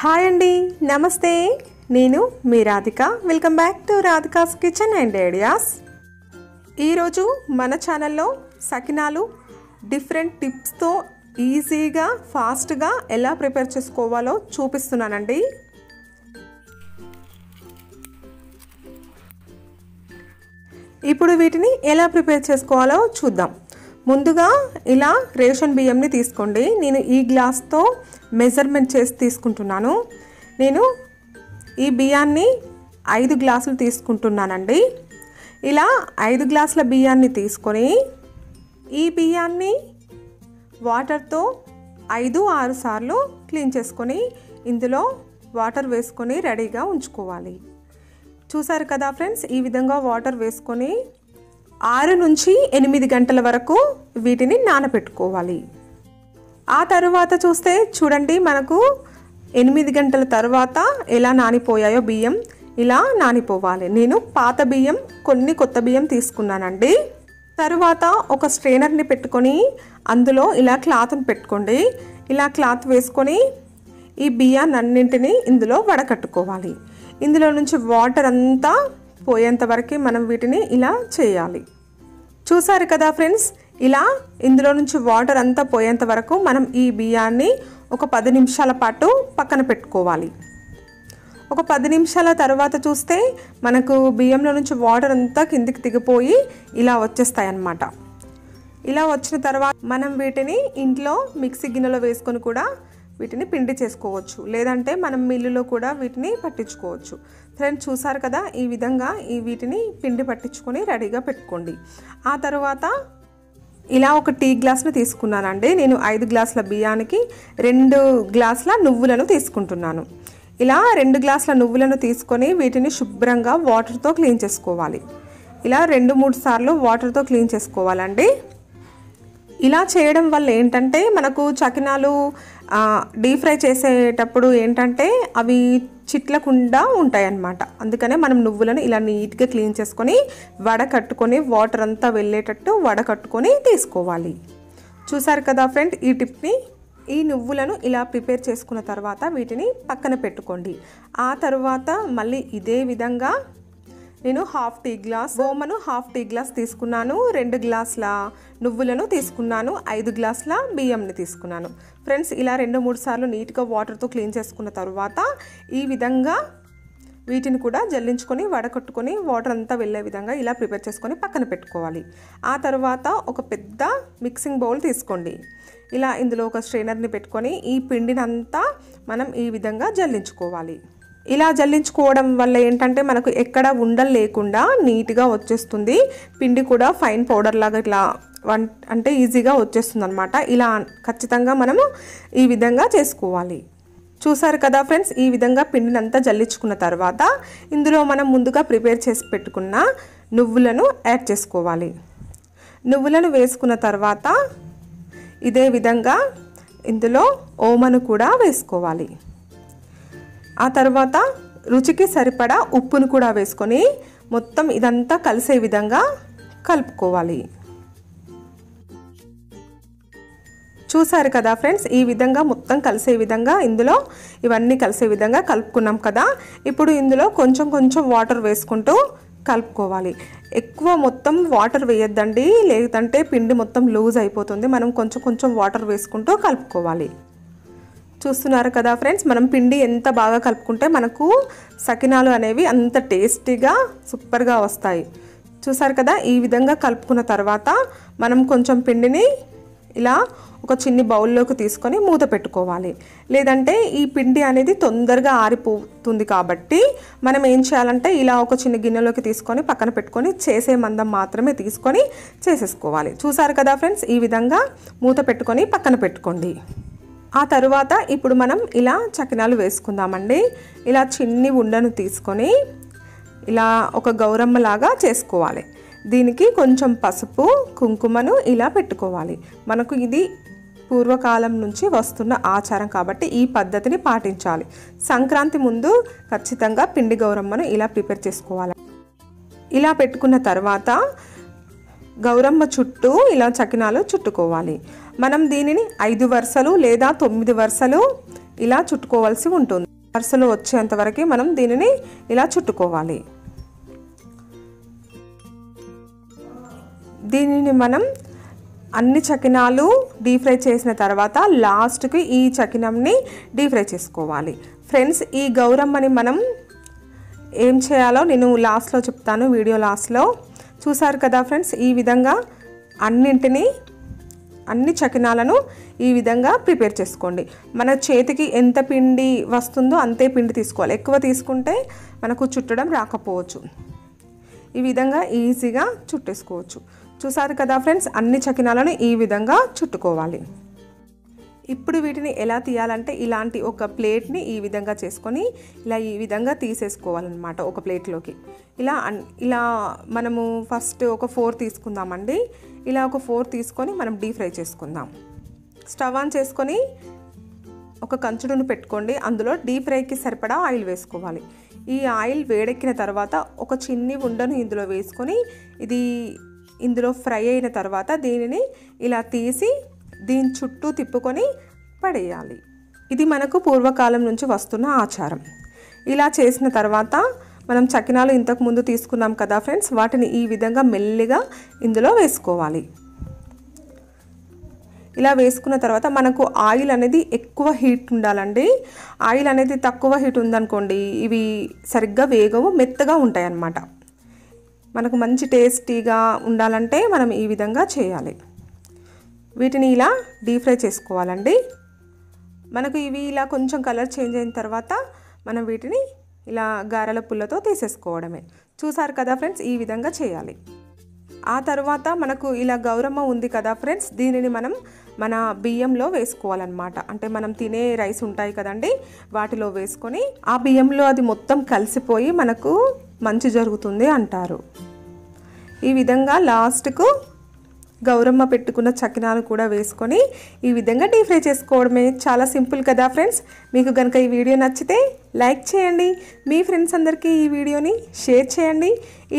Hi అండి, నమస్తే. నేను మీ Radhika. Welcome back to Radhika's kitchen and ideas. ఈరోజు మన ఛానల్లో సకినాలు డిఫరెంట్ టిప్స్తో ఈజీగా ఫాస్ట్గా ఎలా ప్రిపేర్ చేసుకోవాలో చూపిస్తున్నానండి. ఇప్పుడు వీటిని ఎలా ప్రిపేర్ చేసుకోవాలో చూద్దాం. ముందుగా ఇలా రేషన్ బియ్యంని తీసుకోండి. నేను ఈ గ్లాస్తో మెజర్మెంట్ చేసి తీసుకుంటున్నాను. నేను ఈ బియ్యాన్ని 5 గ్లాసులు తీసుకుంటున్నానండి. ఇలా 5 గ్లాసుల బియ్యాన్ని తీసుకొని ఈ బియ్యాన్ని వాటర్తో 5-6 సార్లు క్లీన్ చేసుకొని ఇందులో వాటర్ వేసుకొని రెడీగా ఉంచుకోవాలి. చూసారు కదా ఫ్రెండ్స్, ఈ విధంగా వాటర్ వేసుకొని 6 నుంచి 8 గంటల వరకు వీటిని నానబెట్టుకోవాలి. ఆ తర్వాత చూస్తే చూడండి, మనకు 8 గంటల తర్వాత ఎలా నానిపోయాయో బియ్యం ఇలా నానిపోవాలి. నేను పాత బియ్యం, కొన్ని కొత్త బియ్యం తీసుకున్నానండి. తర్వాత ఒక స్ట్రైనర్ని పెట్టుకొని అందులో ఇలా క్లాత్ని పెట్టుకోండి. ఇలా క్లాత్ వేసుకొని ఈ బియ్యాన్నింటినీ ఇందులో వడకట్టుకోవాలి. ఇందులో నుంచి వాటర్ అంతా పోయేంత వరకు మనం వీటిని ఇలా చేయాలి. చూసారు కదా ఫ్రెండ్స్, ఇలా ఇందులో నుంచి వాటర్ అంతా పోయేంత వరకు మనం ఈ బియ్యాన్ని ఒక 10 నిమిషాల పాటు పక్కన పెట్టుకోవాలి. ఒక 10 నిమిషాల తర్వాత చూస్తే మనకు బియ్యంలో నుంచి వాటర్ అంతా కిందికి దిగిపోయి ఇలా వచ్చేస్తాయి అన్నమాట. ఇలా వచ్చిన తర్వాత మనం వీటిని ఇంట్లో మిక్సీ గిన్నెలో వేసుకొని కూడా వీటిని పిండి చేసుకోవచ్చు, లేదంటే మనం మిల్లులో కూడా వీటిని పట్టించుకోవచ్చు. ఫ్రెండ్స్ చూసారు కదా, ఈ విధంగా వీటిని పిండి పట్టించుకొని రెడీగా పెట్టుకోండి. ఆ తర్వాత ఇలా ఒక టీ గ్లాస్ని తీసుకున్నానండి. నేను 5 గ్లాసుల బియ్యానికి 2 గ్లాసుల నువ్వులను తీసుకుంటున్నాను. ఇలా 2 గ్లాసుల నువ్వులను తీసుకొని వీటిని శుభ్రంగా వాటర్తో క్లీన్ చేసుకోవాలి. ఇలా 2-3 సార్లు వాటర్తో క్లీన్ చేసుకోవాలండి. ఇలా చేయడం వల్ల ఏంటంటే మనకు చకినాలు డీప్ ఫ్రై చేసేటప్పుడు ఏంటంటే అవి చిట్లకుండా ఉంటాయన్నమాట. అందుకనే మనం నువ్వులను ఇలా నీట్గా క్లీన్ చేసుకొని వడకట్టుకొని వాటర్ అంతా వెళ్ళేటట్టు వడకట్టుకొని తీసుకోవాలి. చూసారు కదా ఫ్రెండ్, ఈ టిప్ని. ఈ నువ్వులను ఇలా ప్రిపేర్ చేసుకున్న తర్వాత వీటిని పక్కన పెట్టుకోండి. ఆ తర్వాత మళ్ళీ ఇదే విధంగా నేను 1/2 టీ గ్లాస్ ఓమను 1/2 టీ గ్లాస్ తీసుకున్నాను. 2 గ్లాసుల నువ్వులను తీసుకున్నాను. 5 గ్లాసుల బియ్యంని తీసుకున్నాను. ఫ్రెండ్స్ ఇలా 2-3 సార్లు నీట్గా వాటర్తో క్లీన్ చేసుకున్న తర్వాత ఈ విధంగా వీటిని కూడా జల్లించుకొని వడకట్టుకొని వాటర్ అంతా వెళ్ళే విధంగా ఇలా ప్రిపేర్ చేసుకొని పక్కన పెట్టుకోవాలి. ఆ తర్వాత ఒక పెద్ద మిక్సింగ్ బౌల్ తీసుకోండి. ఇలా ఇందులో ఒక స్ట్రైనర్ని పెట్టుకొని ఈ పిండిని అంతా మనం ఈ విధంగా జల్లించుకోవాలి. ఇలా జల్లించుకోవడం వల్ల ఏంటంటే మనకు ఎక్కడ ఉండలు లేకుండా నీట్గా వచ్చేస్తుంది. పిండి కూడా ఫైన్ పౌడర్ లాగా ఇట్లా అంటే ఈజీగా వచ్చేస్తుంది అనమాట. ఇలా ఖచ్చితంగా మనము ఈ విధంగా చేసుకోవాలి. చూసారు కదా ఫ్రెండ్స్, ఈ విధంగా పిండిని అంతా జల్లించుకున్న తర్వాత ఇందులో మనం ముందుగా ప్రిపేర్ చేసి పెట్టుకున్న నువ్వులను యాడ్ చేసుకోవాలి. నువ్వులను వేసుకున్న తర్వాత ఇదే విధంగా ఇందులో ఓమను కూడా వేసుకోవాలి. ఆ తర్వాత రుచికి సరిపడా ఉప్పును కూడా వేసుకొని మొత్తం ఇదంతా కలిసే విధంగా కలుపుకోవాలి. చూసారు కదా ఫ్రెండ్స్, ఈ విధంగా మొత్తం కలిసే విధంగా ఇందులో ఇవన్నీ కలిసే విధంగా కలుపుకున్నాం కదా. ఇప్పుడు ఇందులో కొంచెం కొంచెం వాటర్ వేసుకుంటూ కలుపుకోవాలి. ఎక్కువ మొత్తం వాటర్ వేయొద్దండి, లేదంటే పిండి మొత్తం లూజ్ అయిపోతుంది. మనం కొంచెం కొంచెం వాటర్ వేసుకుంటూ కలుపుకోవాలి. చూస్తున్నారు కదా ఫ్రెండ్స్, మనం పిండి ఎంత బాగా కలుపుకుంటే మనకు సకినాలు అనేవి అంత టేస్టీగా సూపర్గా వస్తాయి. చూసారు కదా, ఈ విధంగా కలుపుకున్న తర్వాత మనం కొంచెం పిండిని ఇలా ఒక చిన్ని బౌల్లోకి తీసుకొని మూత పెట్టుకోవాలి. లేదంటే ఈ పిండి అనేది తొందరగా ఆరిపోతుంది కాబట్టి మనం ఏం చేయాలంటే ఇలా ఒక చిన్న గిన్నెలోకి తీసుకొని పక్కన పెట్టుకొని చేసే మందం మాత్రమే తీసుకొని చేసేసుకోవాలి. చూసారు కదా ఫ్రెండ్స్, ఈ విధంగా మూత పెట్టుకొని పక్కన పెట్టుకోండి. ఆ తర్వాత ఇప్పుడు మనం ఇలా చకినాలు వేసుకుందామండి. ఇలా చిన్ని ఉండను తీసుకొని ఇలా ఒక గౌరమ్మలాగా చేసుకోవాలి. దీనికి కొంచెం పసుపు, కుంకుమను ఇలా పెట్టుకోవాలి. మనకు ఇది పూర్వకాలం నుంచి వస్తున్న ఆచారం కాబట్టి ఈ పద్ధతిని పాటించాలి. సంక్రాంతి ముందు ఖచ్చితంగా పిండి గౌరమ్మను ఇలా ప్రిపేర్ చేసుకోవాలి. ఇలా పెట్టుకున్న తర్వాత గౌరమ్మ చుట్టూ ఇలా చకినాలు చుట్టుకోవాలి. మనం దీనిని 5 వరుసలు లేదా 9 వరుసలు ఇలా చుట్టుకోవాల్సి ఉంటుంది. వరుసలో వచ్చేంత వరకు మనం దీనిని ఇలా చుట్టుకోవాలి. దీనిని మనం అన్ని చకినాలు డీప్ ఫ్రై చేసిన తర్వాత లాస్ట్కి ఈ చకినంని డీప్ ఫ్రై చేసుకోవాలి. ఫ్రెండ్స్, ఈ గౌరమ్మని మనం ఏం చేయాలో నేను లాస్ట్లో చెప్తాను, వీడియో లాస్ట్లో. చూసారు కదా ఫ్రెండ్స్, ఈ విధంగా అన్ని చకినాలను ఈ విధంగా ప్రిపేర్ చేసుకోండి. మన చేతికి ఎంత పిండి వస్తుందో అంతే పిండి తీసుకోవాలి. ఎక్కువ తీసుకుంటే మనకు చుట్టడం రాకపోవచ్చు. ఈ విధంగా ఈజీగా చుట్టేసుకోవచ్చు. చూసారు కదా ఫ్రెండ్స్, అన్ని చకినాలను ఈ విధంగా చుట్టుకోవాలి. ఇప్పుడు వీటిని ఎలా తీయాలంటే ఇలాంటి ఒక ప్లేట్ని ఈ విధంగా చేసుకొని ఈ విధంగా తీసేసుకోవాలన్నమాట ఒక ప్లేట్లోకి. ఇలా మనము ఫస్ట్ ఒక 4 తీసుకుందామండి. ఇలా ఒక 4 తీసుకొని మనం డీప్ ఫ్రై చేసుకుందాం. స్టవ్ ఆన్ చేసుకొని ఒక కంచుడును పెట్టుకోండి. అందులో డీప్ ఫ్రైకి సరిపడా ఆయిల్ వేసుకోవాలి. ఈ ఆయిల్ వేడెక్కిన తర్వాత ఒక చిన్ని ఉండను ఇందులో వేసుకొని ఇందులో ఫ్రై అయిన తర్వాత దీనిని ఇలా తీసి దీని చుట్టూ తిప్పుకొని పడేయాలి. ఇది మనకు పూర్వకాలం నుంచి వస్తున్న ఆచారం. ఇలా చేసిన తర్వాత మనం చకినాలు ఇంతకు ముందు తీసుకున్నాం కదా ఫ్రెండ్స్, వాటిని ఈ విధంగా మెల్లిగా ఇందులో వేసుకోవాలి. ఇలా వేసుకున్న తర్వాత మనకు ఆయిల్ అనేది ఎక్కువ హీట్ ఉండాలండి. ఆయిల్ అనేది తక్కువ హీట్ ఉందనుకోండి ఇవి సరిగ్గా వేగవు, మెత్తగా ఉంటాయి అన్నమాట. మనకు మంచి టేస్టీగా ఉండాలంటే మనం ఈ విధంగా చేయాలి. వీటిని ఇలా డీప్ ఫ్రై చేసుకోవాలండి. మనకు ఇవి ఇలా కొంచెం కలర్ చేంజ్ అయిన తర్వాత మనం వీటిని ఇలా గారెల పుల్లతో తీసేసుకోవడమే. చూసారు కదా ఫ్రెండ్స్, ఈ విధంగా చేయాలి. ఆ తర్వాత మనకు ఇలా గౌరమ్మ ఉంది కదా ఫ్రెండ్స్, దీనిని మనం మన బియ్యంలో వేసుకోవాలన్నమాట. అంటే మనం తినే రైస్ ఉంటాయి కదండి, వాటిలో వేసుకొని ఆ బియ్యంలో అది మొత్తం కలిసిపోయి మనకు మంచి జరుగుతుంది అంటారు. ఈ విధంగా లాస్ట్కు గౌరమ్మ పెట్టుకున్న చకినాలు కూడా వేసుకొని ఈ విధంగా డీప్ ఫ్రై చేసుకోవడమే. చాలా సింపుల్ కదా ఫ్రెండ్స్. మీకు కనుక ఈ వీడియో నచ్చితే లైక్ చేయండి, మీ ఫ్రెండ్స్ అందరికీ ఈ వీడియోని షేర్ చేయండి.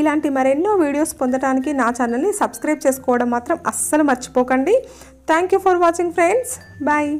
ఇలాంటి మరెన్నో వీడియోస్ పొందడానికి నా ఛానల్ని సబ్స్క్రైబ్ చేసుకోవడం మాత్రం అస్సలు మర్చిపోకండి. Thank you for watching friends. Bye.